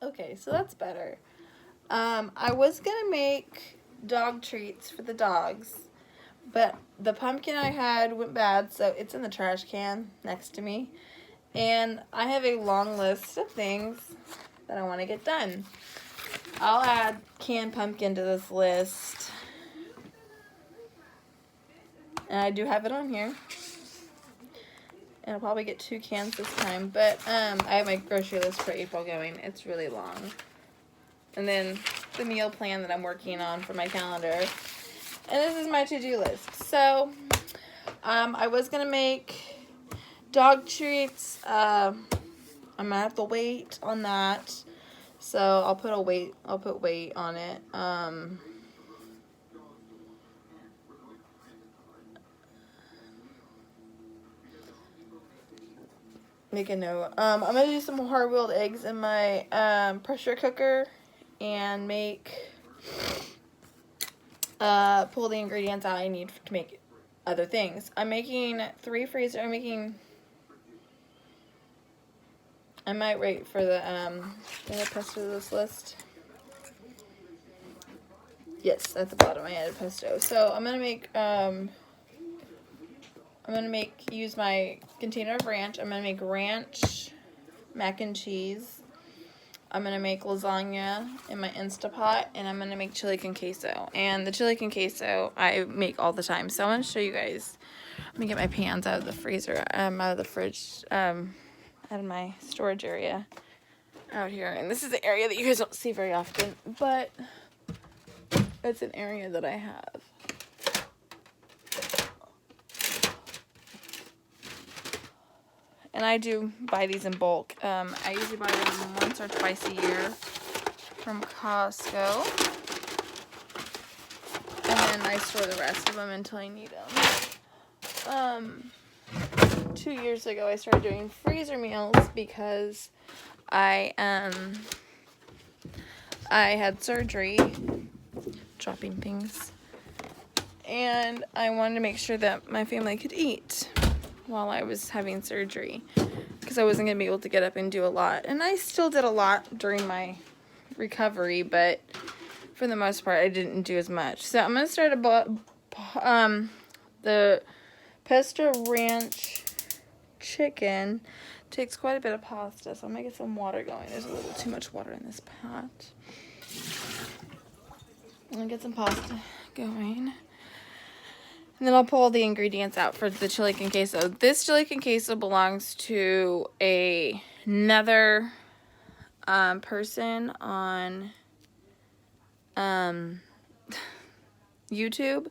Okay, so that's better. I was gonna make dog treats for the dogs, but the pumpkin I had went bad, so it's in the trash can next to me. And I have a long list of things that I want to get done. I'll add canned pumpkin to this list. And I do have it on here. And I'll probably get 2 cans this time. But I have my grocery list for April going. It's really long. And then the meal plan that I'm working on for my calendar. And this is my to-do list. So I was going to make dog treats. I'm going to have to wait on that. So I'll put weight on it. Make a note. I'm gonna do some hard-boiled eggs in my pressure cooker and pull the ingredients out I need to make other things. I'm making 3 freezer. I might wait for the did I pesto this list? Yes, at the bottom I added pesto. So I'm gonna use my container of ranch. I'm gonna make ranch mac and cheese. I'm gonna make lasagna in my Instapot, and I'm gonna make chili con queso. And the chili con queso I make all the time. So I'm gonna show you guys. Let me get my pans out of the freezer, out of the fridge, out of my storage area out here. And this is the area that you guys don't see very often, but it's an area that I have. And I do buy these in bulk. I usually buy them once or twice a year from Costco. And then I store the rest of them until I need them. 2 years ago I started doing freezer meals because I had surgery, dropping things, and I wanted to make sure that my family could eat while I was having surgery, because I wasn't going to be able to get up and do a lot. And I still did a lot during my recovery, but for the most part I didn't do as much. So I'm going to start the pesto ranch chicken. Takes quite a bit of pasta, so I'm going to get some water going. There's a little too much water in this pot. I'm going to get some pasta going. And then I'll pull all the ingredients out for the chili con queso. This chili con queso belongs to another person on YouTube.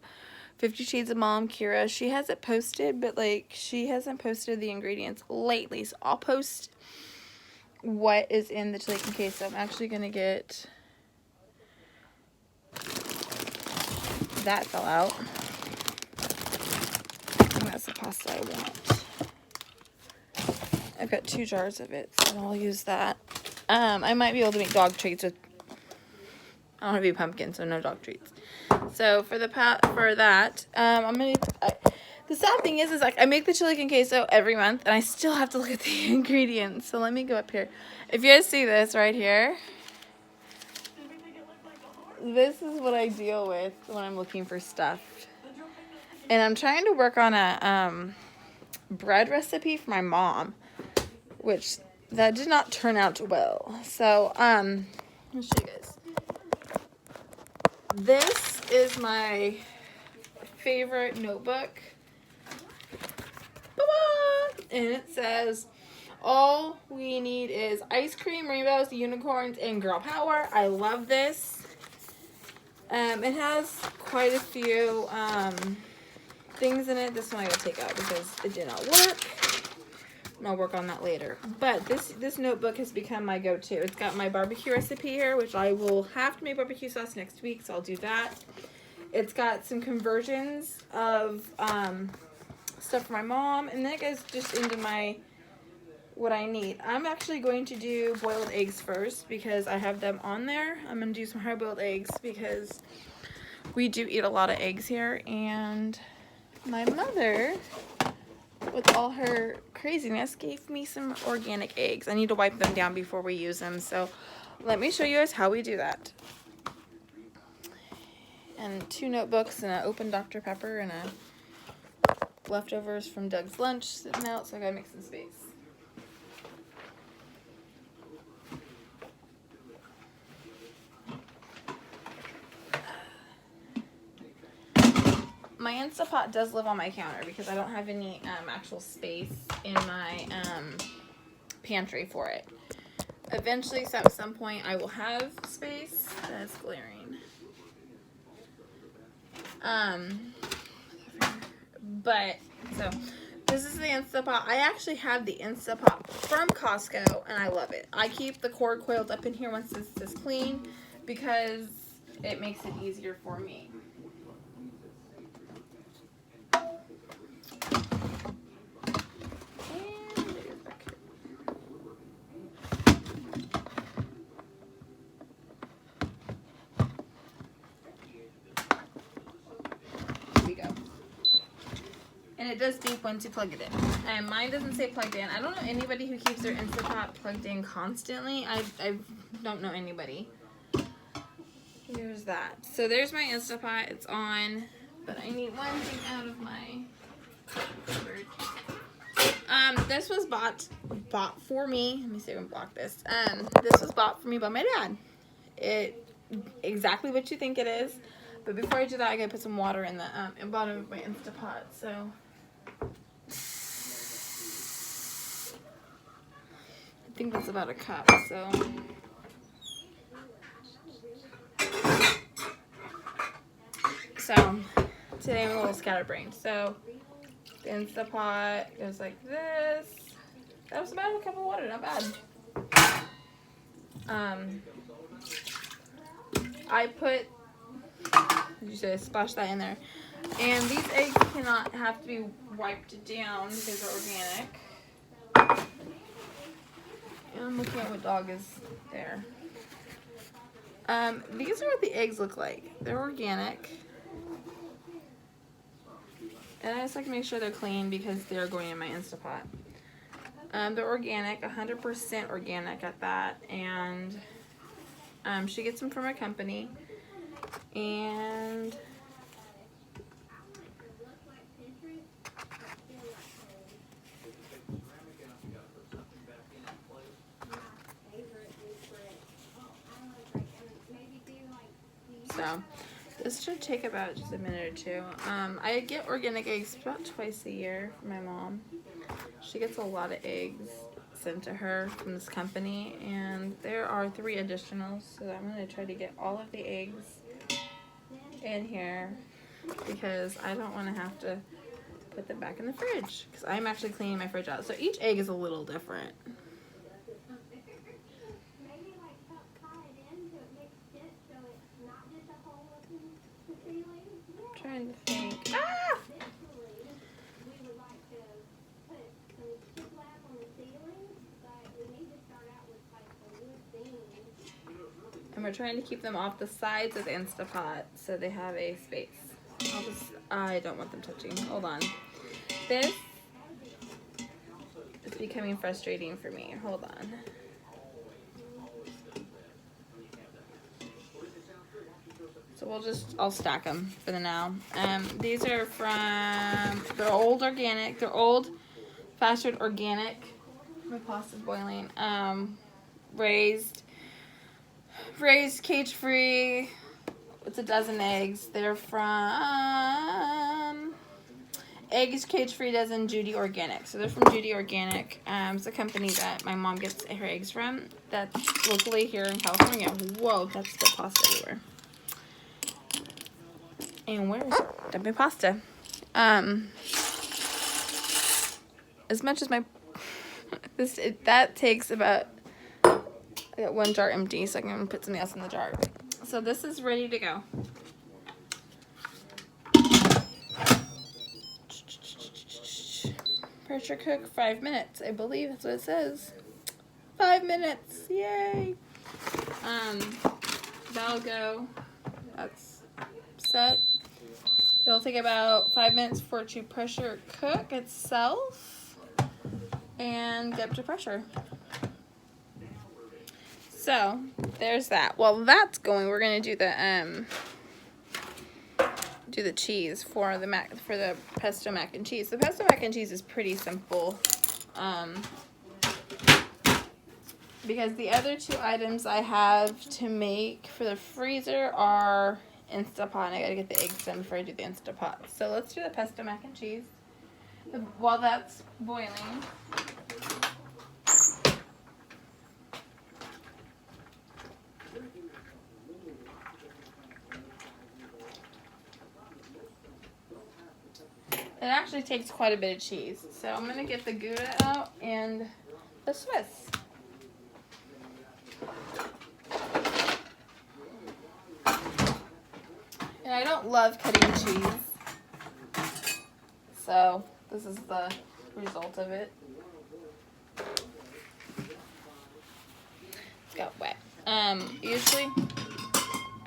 50 Shades of Mom, Kira. She has it posted, but she hasn't posted the ingredients lately. So I'll post what is in the chili con queso. I'm actually going to get... That fell out. And that's the pasta I want. I've got 2 jars of it, so I'll use that. I might be able to make dog treats with... I don't have any pumpkin, so no dog treats. So for that, I'm gonna... the sad thing is I make the chili con queso every month, and I still have to look at the ingredients. So let me go up here. If you guys see this right here, this is what I deal with when I'm looking for stuff. And I'm trying to work on a bread recipe for my mom, which that did not turn out well. So let me show you guys. This is my favorite notebook. Ba-ba! And it says, all we need is ice cream, rainbows, unicorns, and girl power. I love this. It has quite a few things in it. This one I gotta take out because it did not work. And I'll work on that later. But this notebook has become my go-to. It's got my barbecue recipe here, which I will have to make barbecue sauce next week, so I'll do that. It's got some conversions of stuff for my mom, and then it goes just into what I need. I'm actually going to do boiled eggs first because I have them on there. I'm going to do some hard-boiled eggs because we do eat a lot of eggs here, and my mother with all her craziness, gave me some organic eggs. I need to wipe them down before we use them, so let me show you guys how we do that. And 2 notebooks and an open Dr. Pepper and a leftovers from Doug's lunch sitting out, so I gotta make some space. My Instapot does live on my counter because I don't have any actual space in my pantry for it. Eventually, so at some point, I will have space. That's glaring. But, so, this is the Instapot. I actually have the Instapot from Costco, and I love it. I keep the cord coiled up in here once this is clean because it makes it easier for me. And it does beep once you plug it in. And mine doesn't say plugged in. I don't know anybody who keeps their Instapot plugged in constantly. I don't know anybody. Here's that. So there's my Instapot. It's on. But I need one thing out of my cupboard. This was bought for me. Let me see if I can block this. This was bought for me by my dad. Exactly what you think it is. But before I do that, I gotta put some water in the bottom of my Instapot. So I think that's about a cup. So today I'm a little scatterbrained. So the Instapot goes like this. That was about a cup of water, not bad. I put, you should splash that in there. And these eggs cannot have to be wiped down because they're organic. And I'm looking at what dog is there. These are what the eggs look like. They're organic. And I just like to make sure they're clean because they're going in my Instapot. They're organic, 100% organic at that. And she gets them from a company. And so this should take about just a minute or two. I get organic eggs about twice a year from my mom. She gets a lot of eggs sent to her from this company, and there are 3 additionals, so I'm going to try to get all of the eggs in here because I don't want to have to put them back in the fridge because I'm actually cleaning my fridge out. So each egg is a little different. I'm trying to think. Ah! And we're trying to keep them off the sides of the Instapot so they have a space. I don't want them touching. Hold on. This is becoming frustrating for me. Hold on. So I'll stack them for the now. These are from, they're old organic. They're old, pastured organic. My pasta's boiling. Raised, cage-free. It's a dozen eggs. They're from Eggs Cage-Free Dozen Judy Organic. So they're from Judy Organic. It's a company that my mom gets her eggs from. That's locally here in California. Whoa, that's the pasta everywhere. And where's my pasta? As much as that takes about. I got 1 jar empty, so I can put something else in the jar. So this is ready to go. Pressure cook 5 minutes. I believe that's what it says. 5 minutes. Yay. That'll go. That's set. It'll take about 5 minutes for it to pressure cook itself and get up to pressure. So there's that. While that's going, we're gonna do the cheese for the pesto mac and cheese. The pesto mac and cheese is pretty simple, because the other two items I have to make for the freezer are Instapot, and I gotta get the eggs done before I do the Instapot. So let's do the pesto mac and cheese. While that's boiling, it actually takes quite a bit of cheese. So I'm gonna get the Gouda out and the Swiss. And I don't love cutting cheese, so this is the result of it. It's got wet. Usually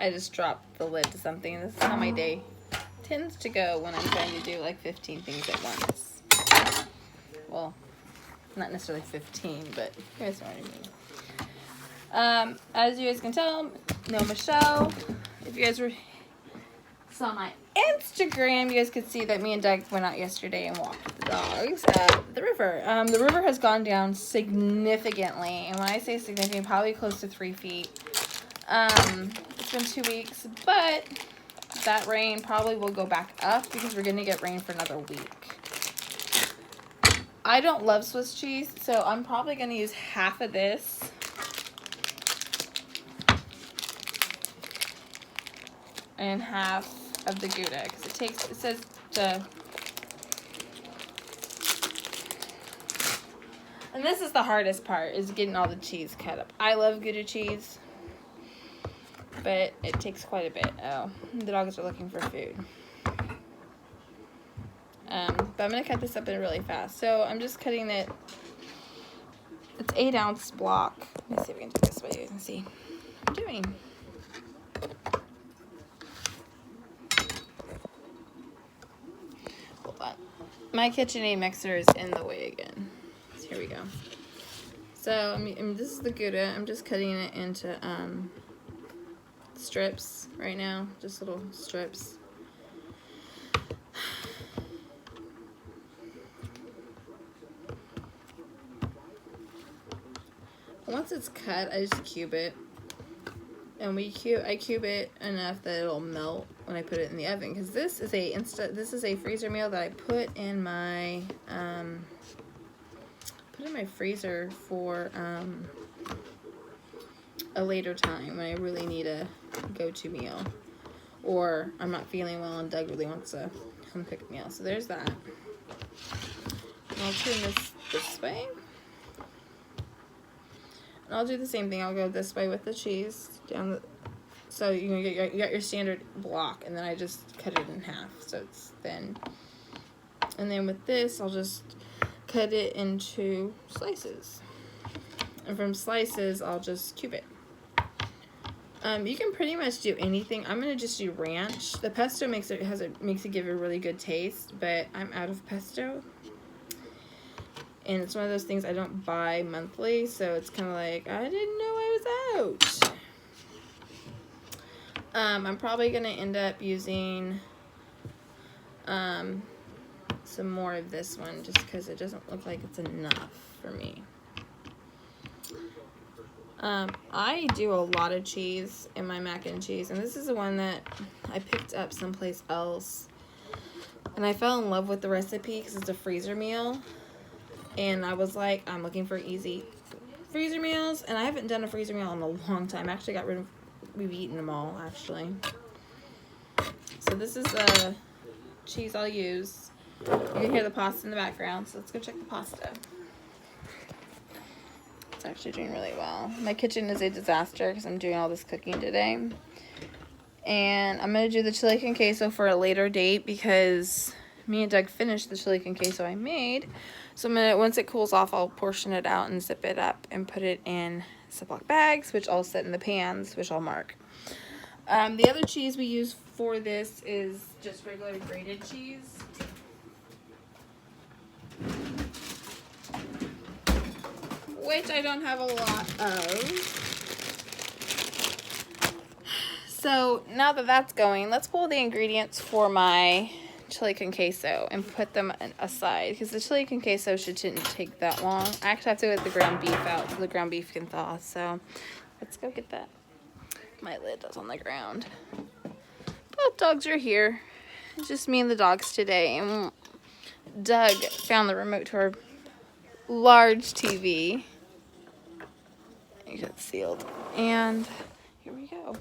I just drop the lid to something. This is how my day tends to go when I'm trying to do like 15 things at once. Well, not necessarily 15, but you guys know what I mean. As you guys can tell, no Michelle. If you guys saw my Instagram, you guys could see that me and Doug went out yesterday and walked the dogs at the river. The river has gone down significantly, and when I say significant, probably close to 3 feet. It's been 2 weeks, but that rain probably will go back up because we're gonna get rain for another week. I don't love Swiss cheese, so I'm probably gonna use half of this. And half of the Gouda, because it says to, and this is the hardest part, is getting all the cheese cut up. I love Gouda cheese, but it takes quite a bit. Oh, the dogs are looking for food. But I'm gonna cut this up in really fast. So I'm just cutting it. It's 8-ounce block. Let me see if we can do this way you can see what I'm doing. My KitchenAid mixer is in the way again. So here we go. So this is the Gouda. I'm just cutting it into strips right now, just little strips. Once it's cut, I just cube it, and I cube it enough that it'll melt when I put it in the oven, because this is a freezer meal that I put in my freezer for a later time when I really need a go-to meal, or I'm not feeling well and Doug really wants a home-cooked meal. So there's that. And I'll turn this way. And I'll do the same thing. I'll go this way with the cheese down the, so you got your standard block, and then I just cut it in half so it's thin. And then with this, I'll just cut it into slices. And from slices, I'll just cube it. You can pretty much do anything. I'm gonna just do ranch. The pesto makes it give a really good taste, but I'm out of pesto. And it's one of those things I don't buy monthly, so it's kind of like, I didn't know I was out. I'm probably going to end up using some more of this one, just because it doesn't look like it's enough for me. I do a lot of cheese in my mac and cheese, and this is the one that I picked up someplace else. And I fell in love with the recipe because it's a freezer meal. And I was like, I'm looking for easy freezer meals, and I haven't done a freezer meal in a long time. I actually we've eaten them all, actually. So this is the cheese I'll use. You can hear the pasta in the background, so let's go check the pasta. It's actually doing really well. My kitchen is a disaster because I'm doing all this cooking today. And I'm going to do the chili con queso for a later date because me and Doug finished the chili con queso I made. So once it cools off, I'll portion it out and zip it up and put it in Ziploc bags, which I'll set in the pans, which I'll mark. The other cheese we use for this is just regular grated cheese. Which I don't have a lot of. So now that that's going, let's pull the ingredients for my chili con queso and put them aside, because the chili con queso shouldn't take that long. I actually have to get the ground beef out so the ground beef can thaw. So let's go get that. My lid is on the ground. Both dogs are here. It's just me and the dogs today. And Doug found the remote to our large TV. You got sealed. And here we go.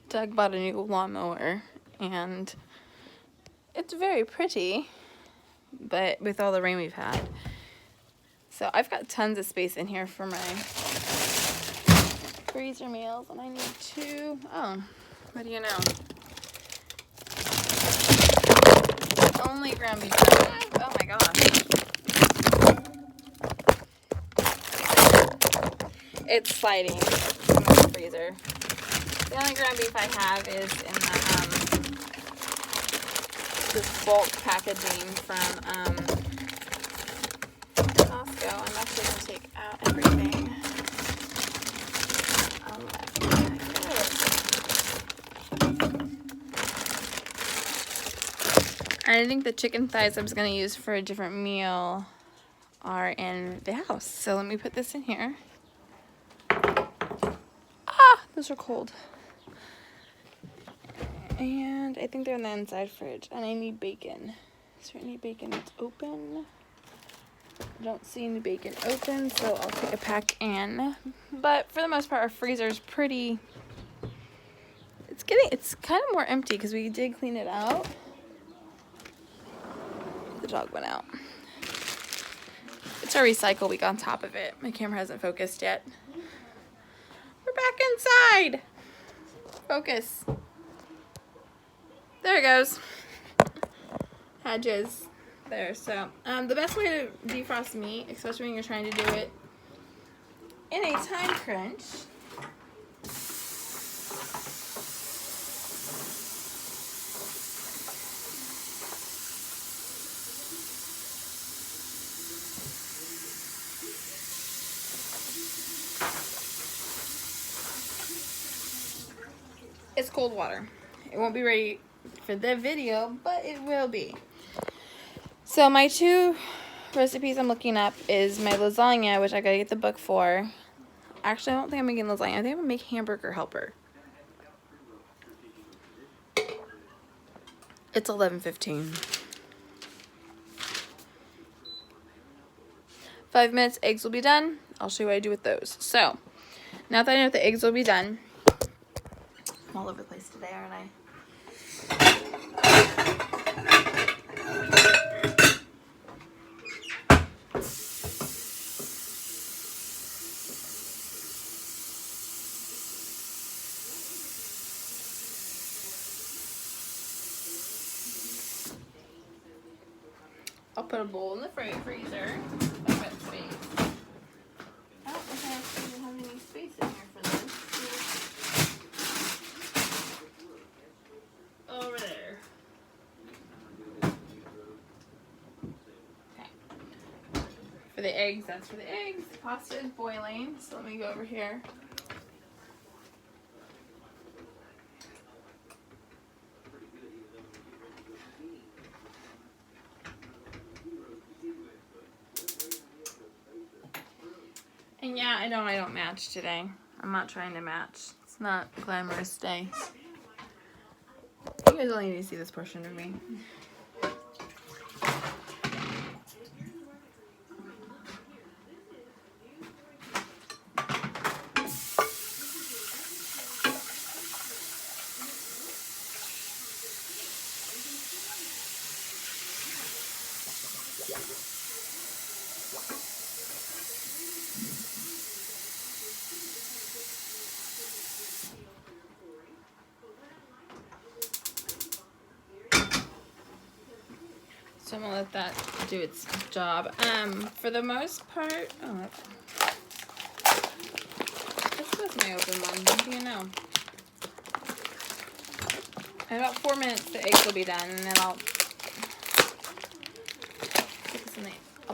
Doug bought a new lawnmower, and it's very pretty, but with all the rain we've had. So I've got tons of space in here for my freezer meals, and I need two. Oh, what do you know? Only ground beef. Oh my gosh. It's sliding in the freezer. The only ground beef I have is in the this bulk packaging from Costco. I'm actually going to take out everything. I think the chicken thighs I was going to use for a different meal are in the house. So let me put this in here. Ah, those are cold. And I think they're in the inside fridge. And I need bacon. Is there any bacon that's open? I don't see any bacon open, so I'll take a pack in. But for the most part, our freezer is pretty... It's kind of more empty because we did clean it out. The dog went out. It's our recycle week on top of it. My camera hasn't focused yet. We're back inside. Focus. There it goes. Hedges. There. So, the best way to defrost meat, especially when you're trying to do it in a time crunch, it's cold water. It won't be ready for the video, but it will be. So my two recipes I'm looking up is my lasagna, which I gotta get the book for. Actually, I don't think I'm making lasagna. I think I'm gonna make hamburger helper. It's 11:15. 5 minutes, eggs will be done. I'll show you what I do with those. So, now that I know the eggs will be done, I'm all over the place today, aren't I? I'll put a bowl in the freezer. I've got space. I don't think I actually have any space in here for this. Over there. Okay. For the eggs, that's for the eggs. Pasta is boiling, so let me go over here. And yeah, I know I don't match today. I'm not trying to match. It's not a glamorous day. You guys only need to see this portion of me. So I'm gonna let that do its job. For the most part, let's go is my open one? What do you know? In about 4 minutes, the eggs will be done, and then I'll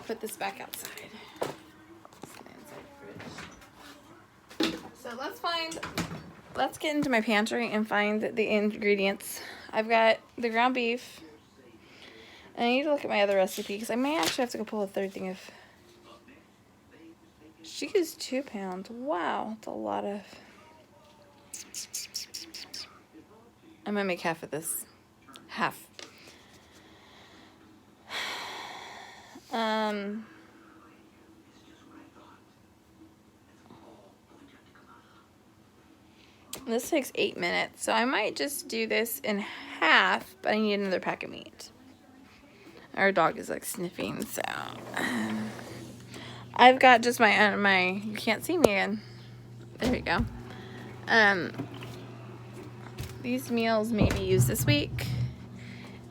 put this back outside. So let's get into my pantry and find the ingredients. I've got the ground beef. And I need to look at my other recipe because I may actually have to go pull a third thing of. She is 2 pounds. Wow, that's a lot of. I'm gonna make half of this. Half. This takes 8 minutes, so I might just do this in half, but I need another pack of meat. Our dog is like sniffing, so I've got just my you can't see me again. There we go. These meals may be used this week.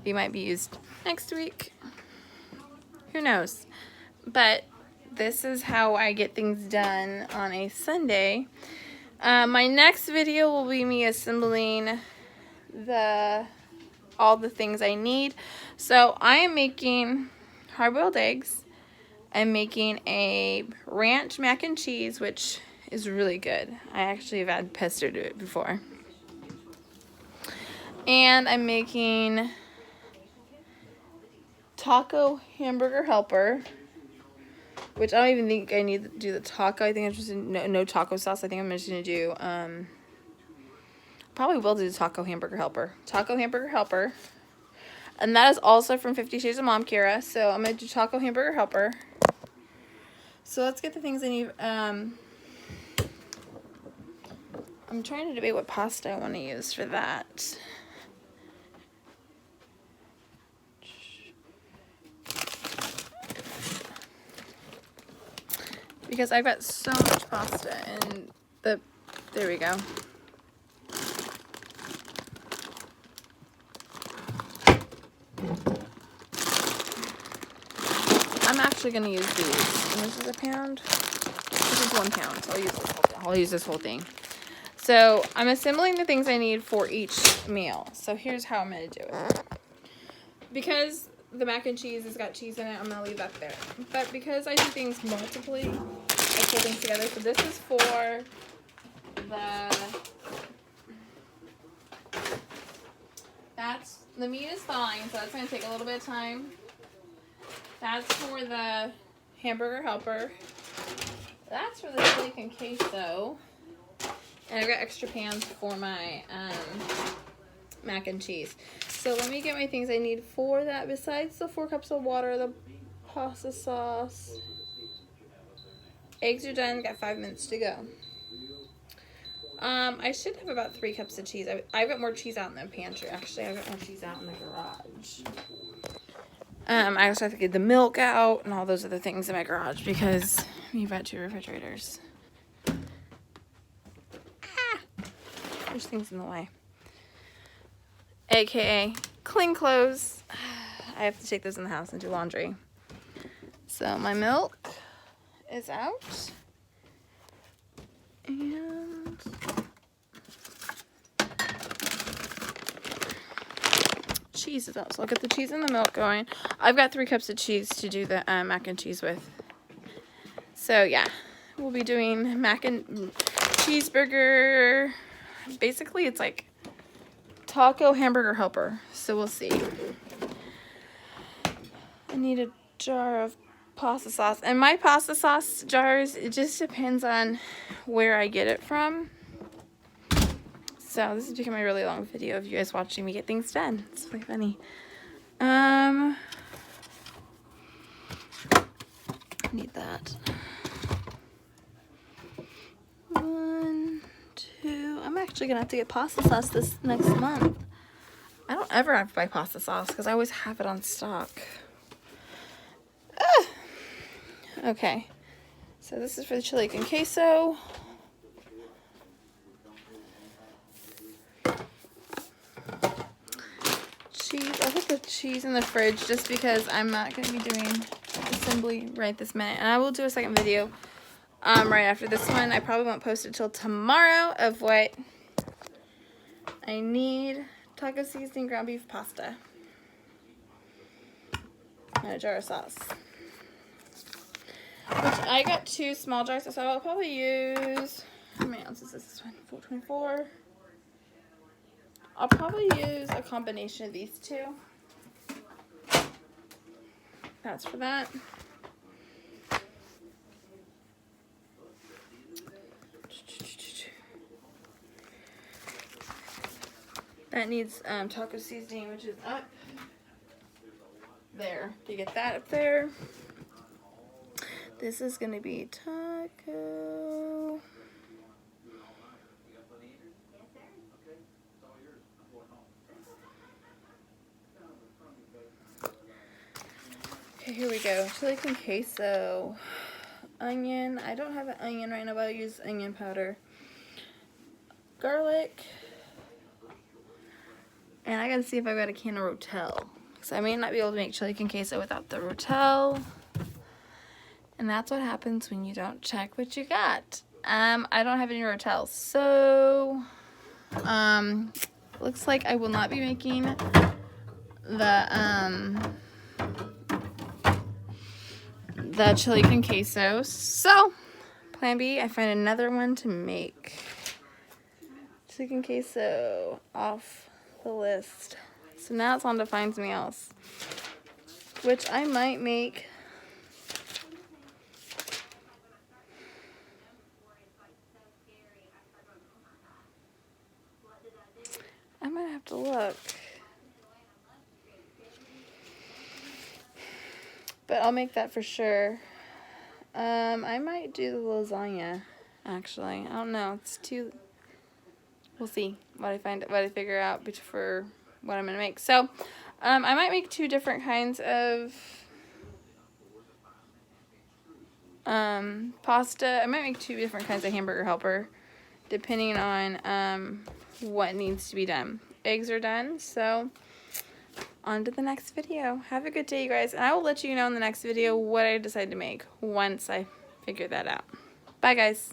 They might be used next week. Who knows? But this is how I get things done on a Sunday. My next video will be me assembling all the things I need. So I am making hard-boiled eggs. I'm making a ranch mac and cheese, which is really good. I actually have had pesto do it before. And I'm making taco hamburger helper, which I don't even think I need to do the taco. I think I'm just no taco sauce. I think I'm just going to do, probably will do the taco hamburger helper. Taco hamburger helper. And that is also from 50 Shades of Mom, Kira. So I'm going to do taco hamburger helper. So let's get the things I need. I'm trying to debate what pasta I want to use for that. Because I've got so much pasta and there we go. I'm actually going to use these. And this is a pound. This is 1 pound, so I'll use this whole thing. So I'm assembling the things I need for each meal. So here's how I'm going to do it. Because the mac and cheese has got cheese in it, I'm going to leave that there. But because I do things multiply, I pull things together. So this is for the meat is fine, so that's going to take a little bit of time. That's for the hamburger helper. That's for the chili con queso. And I've got extra pans for my mac and cheese. So let me get my things I need for that. Besides the 4 cups of water, the pasta sauce. Eggs are done. Got 5 minutes to go. I should have about 3 cups of cheese. I've got more cheese out in the pantry. Actually, I've got more cheese out in the garage. I also have to get the milk out and all those other things in my garage because we've got 2 refrigerators. There's things in the way. AKA clean clothes. I have to take those in the house and do laundry. So my milk is out. And cheese is out. So I'll get the cheese and the milk going. I've got 3 cups of cheese to do the mac and cheese with. So yeah, we'll be doing mac and cheeseburger. Basically, it's like taco hamburger helper. So we'll see. I need a jar of pasta sauce. And my pasta sauce jars, it just depends on where I get it from. So this is becoming a really long video of you guys watching me get things done. It's really funny. I need that. 1, 2. I'm actually gonna have to get pasta sauce this next month. I don't ever have to buy pasta sauce because I always have it on stock. Okay, so this is for the chili con queso. Cheese. I'll put the cheese in the fridge just because I'm not going to be doing assembly right this minute. And I will do a second video right after this one. I probably won't post it till tomorrow of what I need. Taco seasoning, ground beef, pasta, and a jar of sauce. Which I got 2 small jars, so I'll probably use, how many ounces is this one? 424. I'll probably use a combination of these 2. That's for that. That needs taco seasoning, which is up there. You get that up there. This is gonna be taco. Okay, here we go. Chili con queso. Onion. I don't have an onion right now, but I'll use onion powder. Garlic. And I gotta see if I've got a can of Rotel. Because I may not be able to make chili con queso without the Rotel. And that's what happens when you don't check what you got. I don't have any Rotels. So, looks like I will not be making the chili con queso. So, plan B, I find another one to make. Chili con queso off the list. So now it's on to find something else, which I might make. I might have to look, but I'll make that for sure. I might do the lasagna, actually. I don't know. It's too. We'll see what I figure out for what I'm gonna make. So, I might make 2 different kinds of pasta. I might make 2 different kinds of hamburger helper, depending on what needs to be done. Eggs are done, so on to the next video. Have a good day, you guys, and I will let you know in the next video what I decide to make once I figure that out. Bye, guys.